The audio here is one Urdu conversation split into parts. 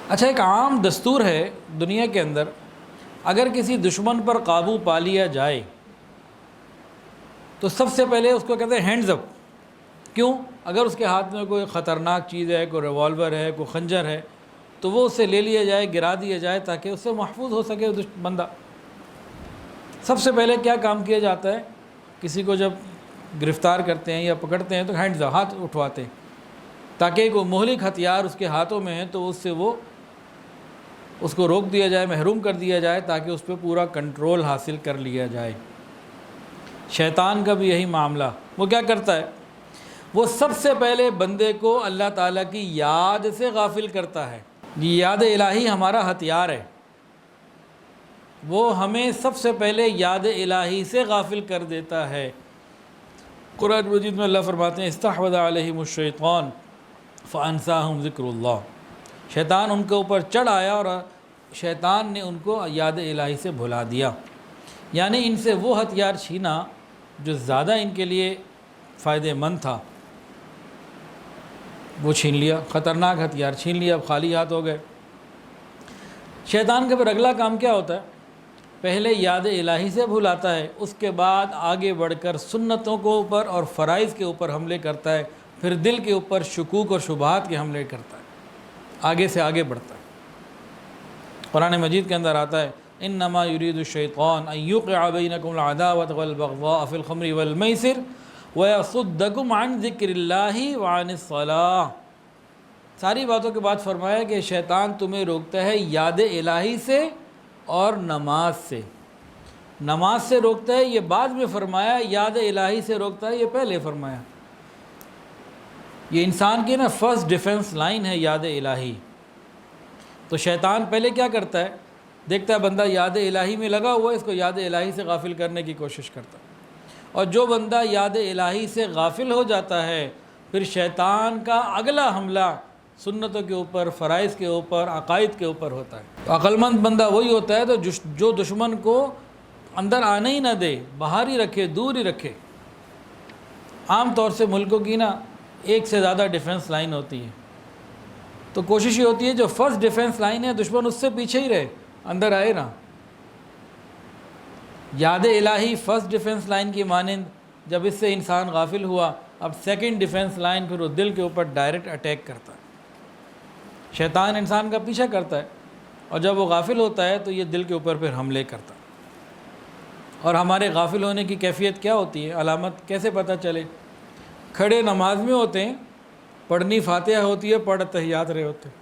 اچھا، ایک عام دستور ہے دنیا کے اندر، اگر کسی دشمن پر قابو پا لیا جائے تو سب سے پہلے اس کو کہتے ہیں ہینڈز اپ۔ کیوں؟ اگر اس کے ہاتھ میں کوئی خطرناک چیز ہے، کوئی ریوالور ہے، کوئی خنجر ہے، تو وہ اسے لے لیا جائے، گرا دیا جائے تاکہ اس سے محفوظ ہو سکے بندہ۔ سب سے پہلے کیا کام کیا جاتا ہے؟ کسی کو جب گرفتار کرتے ہیں یا پکڑتے ہیں تو ہینڈز اپ، ہاتھ اٹھواتے ہیں تاکہ کوئی مہلک ہتھیار اس کے ہاتھوں میں ہے تو اس کو روک دیا جائے، محروم کر دیا جائے تاکہ اس پہ پورا کنٹرول حاصل کر لیا جائے۔ شیطان کا بھی یہی معاملہ، وہ کیا کرتا ہے؟ وہ سب سے پہلے بندے کو اللہ تعالیٰ کی یاد سے غافل کرتا ہے۔ یہ یاد الہی ہمارا ہتھیار ہے، وہ ہمیں سب سے پہلے یاد الہی سے غافل کر دیتا ہے۔ قرآن مجید میں اللہ فرماتے ہیں استحوذ علیہم الشیطان فانساہم ذکر اللہ۔ شیطان ان کے اوپر چڑھ آیا اور شیطان نے ان کو یاد الہی سے بھلا دیا، یعنی ان سے وہ ہتھیار چھینا جو زیادہ ان کے لیے فائدہ مند تھا، وہ چھین لیا، خطرناک ہتھیار چھین لیا، اب خالی ہاتھ ہو گئے۔ شیطان کا پھر اگلا کام کیا ہوتا ہے؟ پہلے یاد الہی سے بھلاتا ہے، اس کے بعد آگے بڑھ کر سنتوں کے اوپر اور فرائض کے اوپر حملے کرتا ہے، پھر دل کے اوپر شکوک اور شبہات کے حملے کرتا ہے، آگے سے آگے بڑھتا ہے۔ قرآن مجید کے اندر آتا ہے انما یرید الشیطان ان یوقع بینکم العداوۃ والبغضاء فی الخمر والمیسر ویصدکم عن ذکر اللہ وعن الصلاۃ۔ ساری باتوں کے بعد فرمایا کہ شیطان تمہیں روکتا ہے یاد الہی سے اور نماز سے۔ نماز سے روکتا ہے، یہ بعد میں فرمایا، یاد الہی سے روکتا ہے، یہ پہلے فرمایا۔ یہ انسان کی نا فرسٹ ڈیفنس لائن ہے یاد الہی۔ تو شیطان پہلے کیا کرتا ہے؟ دیکھتا ہے بندہ یاد الہی میں لگا ہوا ہے، اس کو یاد الہی سے غافل کرنے کی کوشش کرتا ہے، اور جو بندہ یاد الہی سے غافل ہو جاتا ہے پھر شیطان کا اگلا حملہ سنتوں کے اوپر، فرائض کے اوپر، عقائد کے اوپر ہوتا ہے۔ تو عقل مند بندہ وہی ہوتا ہے جو دشمن کو اندر آنے ہی نہ دے، باہر ہی رکھے، دور ہی رکھے۔ عام طور سے ملکوں کی نا ایک سے زیادہ ڈیفنس لائن ہوتی ہے، تو کوشش یہ ہوتی ہے جو فرسٹ ڈیفنس لائن ہے دشمن اس سے پیچھے ہی رہے، اندر آئے نا۔ یاد الہی فرسٹ ڈیفنس لائن کی مانند، جب اس سے انسان غافل ہوا، اب سیکنڈ ڈیفنس لائن پھر وہ دل کے اوپر ڈائریکٹ اٹیک کرتا ہے۔ شیطان انسان کا پیچھا کرتا ہے، اور جب وہ غافل ہوتا ہے تو یہ دل کے اوپر پھر حملے کرتا ہے۔ اور ہمارے غافل ہونے کی کیفیت کیا ہوتی ہے؟ علامت کیسے پتہ چلے؟ کھڑے نماز میں ہوتے ہیں، پڑھنی فاتحہ ہوتی ہے، پڑھ تحیات رہے ہوتے ہیں،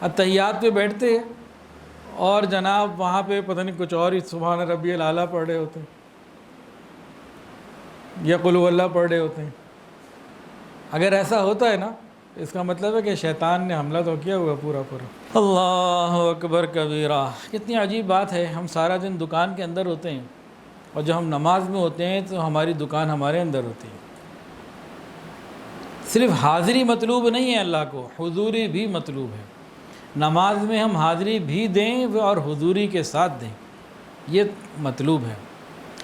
اتحیات پہ بیٹھتے ہیں اور جناب وہاں پہ پتہ نہیں کچھ اور ہی سبحان ربی الاعلیٰ پڑھ رہے ہوتے ہیں یا قل هو اللہ پڑھ رہے ہوتے ہیں۔ اگر ایسا ہوتا ہے نا، اس کا مطلب ہے کہ شیطان نے حملہ تو کیا ہوا پورا۔ اللہ اکبر کبیرہ۔ کتنی عجیب بات ہے، ہم سارا دن دکان کے اندر ہوتے ہیں اور جب ہم نماز میں ہوتے ہیں تو ہماری دکان ہمارے اندر ہوتی ہے۔ صرف حاضری مطلوب نہیں ہے، اللہ کو حضوری بھی مطلوب ہے۔ نماز میں ہم حاضری بھی دیں اور حضوری کے ساتھ دیں، یہ مطلوب ہے۔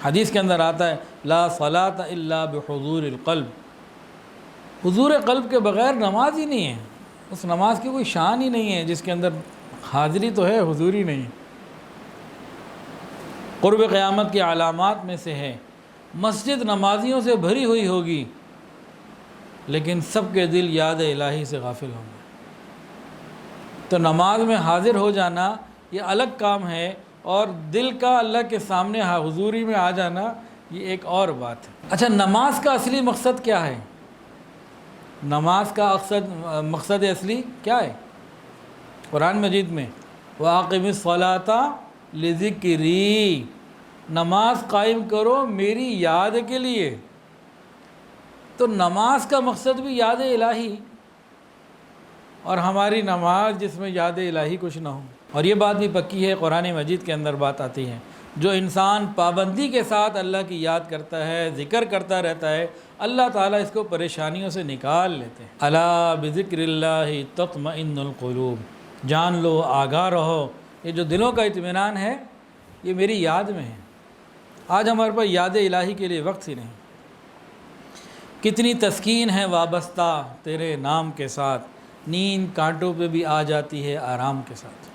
حدیث کے اندر آتا ہے لا صلاۃ الا بحضور القلب، حضور قلب کے بغیر نماز ہی نہیں ہے۔ اس نماز کی کوئی شان ہی نہیں ہے جس کے اندر حاضری تو ہے، حضوری نہیں۔ قرب قیامت کی علامات میں سے ہے مسجد نمازیوں سے بھری ہوئی ہوگی لیکن سب کے دل یاد الہی سے غافل ہوں گے۔ تو نماز میں حاضر ہو جانا یہ الگ کام ہے، اور دل کا اللہ کے سامنے حضوری میں آ جانا یہ ایک اور بات ہے۔ اچھا، نماز کا اصلی مقصد کیا ہے؟ نماز کا مقصد اصلی کیا ہے؟ قرآن مجید میں وَأَقِمِ الصَّلَاةَ لِذِكْرِي، نماز قائم کرو میری یاد کے لیے۔ تو نماز کا مقصد بھی یاد الہی، اور ہماری نماز جس میں یاد الہی کچھ نہ ہو۔ اور یہ بات بھی پکی ہے، قرآن مجید کے اندر بات آتی ہے، جو انسان پابندی کے ساتھ اللہ کی یاد کرتا ہے، ذکر کرتا رہتا ہے، اللہ تعالیٰ اس کو پریشانیوں سے نکال لیتے ہیں۔ الا بذکر اللہ تطمئن القلوب، جان لو، آگاہ رہو، یہ جو دلوں کا اطمینان ہے یہ میری یاد میں ہے۔ آج ہمارے پاس یاد الہی کے لیے وقت ہی نہیں۔ کتنی تسکین ہے وابستہ تیرے نام کے ساتھ، نیند کانٹوں پہ بھی آ جاتی ہے آرام کے ساتھ۔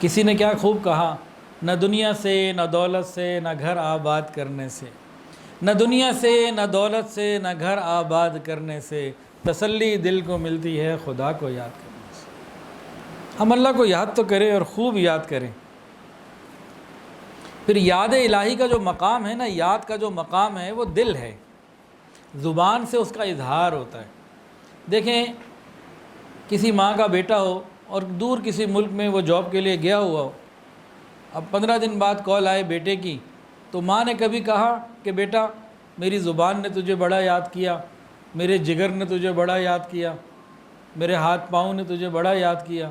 کسی نے کیا خوب کہا، نہ دنیا سے نہ دولت سے نہ گھر آباد کرنے سے، نہ دنیا سے نہ دولت سے نہ گھر آباد کرنے سے تسلی دل کو ملتی ہے خدا کو یاد کرنے سے۔ ہم اللہ کو یاد تو کریں اور خوب یاد کریں۔ پھر یاد الہی کا جو مقام ہے نا، یاد کا جو مقام ہے وہ دل ہے، زبان سے اس کا اظہار ہوتا ہے۔ دیکھیں کسی ماں کا بیٹا ہو اور دور کسی ملک میں وہ جاب کے لیے گیا ہوا ہو، اب 15 دن بعد کال آئے بیٹے کی، تو ماں نے کبھی کہا کہ بیٹا میری زبان نے تجھے بڑا یاد کیا، میرے جگر نے تجھے بڑا یاد کیا، میرے ہاتھ پاؤں نے تجھے بڑا یاد کیا،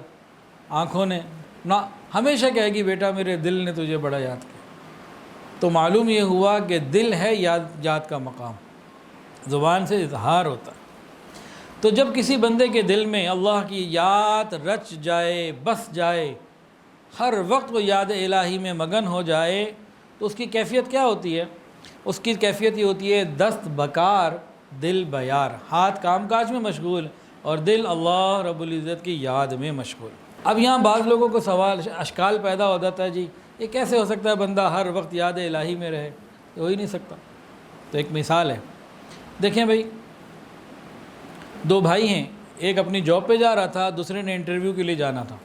آنکھوں نے نہ، ہمیشہ کہے گی بیٹا میرے دل نے تجھے بڑا یاد کیا۔ تو معلوم یہ ہوا کہ دل ہے یاد کا مقام، زبان سے اظہار ہوتا ہے۔ تو جب کسی بندے کے دل میں اللہ کی یاد رچ جائے، بس جائے، ہر وقت وہ یاد الہی میں مگن ہو جائے، تو اس کی کیفیت کیا ہوتی ہے؟ اس کی کیفیت یہ ہوتی ہے دست بکار دل بیار، ہاتھ کام کاج میں مشغول اور دل اللہ رب العزت کی یاد میں مشغول۔ اب یہاں بعض لوگوں کو سوال اشکال پیدا ہو جاتا ہے، جی یہ کیسے ہو سکتا ہے بندہ ہر وقت یاد الہی میں رہے؟ یہ ہو ہی نہیں سکتا۔ تو ایک مثال ہے، دیکھیں بھائی، دو بھائی ہیں، ایک اپنی جاب پہ جا رہا تھا، دوسرے نے انٹرویو کے لیے جانا تھا۔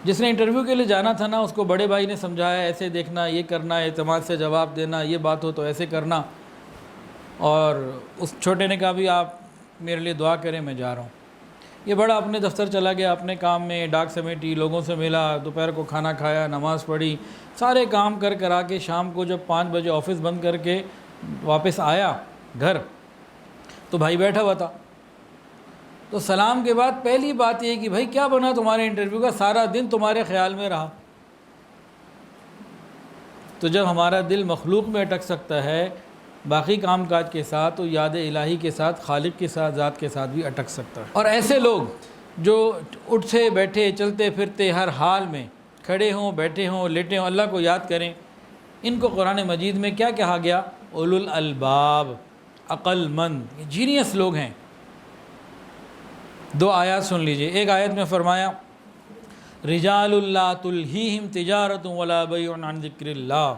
جس نے انٹرویو کے لیے جانا تھا نا، اس کو بڑے بھائی نے سمجھایا ایسے دیکھنا، یہ کرنا، اعتماد سے جواب دینا، یہ بات ہو تو ایسے کرنا، اور اس چھوٹے نے کہا بھی آپ میرے لیے دعا کریں، میں جا رہا ہوں۔ یہ بڑا اپنے دفتر چلا گیا، اپنے کام میں ڈاک سمیٹی، لوگوں سے ملا، دوپہر کو کھانا کھایا، نماز پڑھی، سارے کام کر کے شام کو جب 5 بجے آفس بند کر کے واپس آیا گھر، تو بھائی بیٹھا ہوا تھا۔ تو سلام کے بعد پہلی بات یہ کہ بھائی کیا بنا تمہارے انٹرویو کا، سارا دن تمہارے خیال میں رہا۔ تو جب ہمارا دل مخلوق میں اٹک سکتا ہے باقی کام کاج کے ساتھ، تو یاد الہی کے ساتھ، خالق کے ساتھ، ذات کے ساتھ بھی اٹک سکتا ہے۔ اور ایسے لوگ جو اٹھتے بیٹھے چلتے پھرتے ہر حال میں، کھڑے ہوں بیٹھے ہوں لیٹے ہوں، اللہ کو یاد کریں، ان کو قرآن مجید میں کیا کہا گیا؟ اولو الالباب، عقل مند، جینیس لوگ ہیں۔ 2 آیات سن لیجئے۔ ایک آیت میں فرمایا رجال لا تلہیہم تجارت ولا بیع عن ذکر اللہ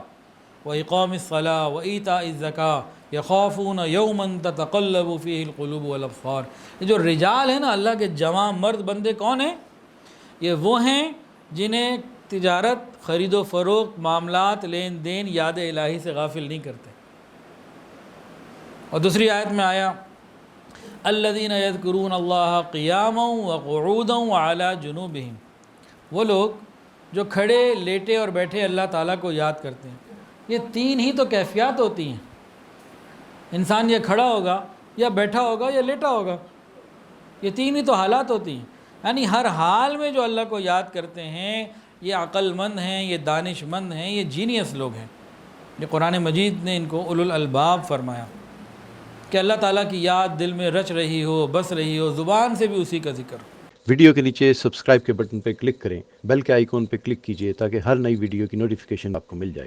واقام الصلاۃ وایتاء الزکاۃ یخافون یوما تتقلب فیہ القلوب والابصار۔ یہ جو رجال ہیں نا، اللہ کے جوان مرد بندے کون ہیں؟ یہ وہ ہیں جنہیں تجارت، خرید و فروخت، معاملات، لین دین یاد الہی سے غافل نہیں کرتے۔ اور دوسری آیت میں آیا الذین یذکرون اللہ قیاما وقعودا وعلی جنوبہم، وہ لوگ جو کھڑے، لیٹے اور بیٹھے اللہ تعالیٰ کو یاد کرتے ہیں۔ یہ 3 ہی تو کیفیات ہوتی ہیں، انسان یا کھڑا ہوگا یا بیٹھا ہوگا یا لیٹا ہوگا، یہ 3 ہی تو حالات ہوتی ہیں۔ یعنی ہر حال میں جو اللہ کو یاد کرتے ہیں، یہ عقل مند ہیں، یہ دانش مند ہیں، یہ جینیس لوگ ہیں۔ یہ قرآن مجید نے ان کو اولو الالباب فرمایا کہ اللہ تعالیٰ کی یاد دل میں رچ رہی ہو، بس رہی ہو، زبان سے بھی اسی کا ذکر ہو۔ ویڈیو کے نیچے سبسکرائب کے بٹن پہ کلک کریں، بیل کے آئیکن پہ کلک کیجئے تاکہ ہر نئی ویڈیو کی نوٹیفیکیشن آپ کو مل جائے۔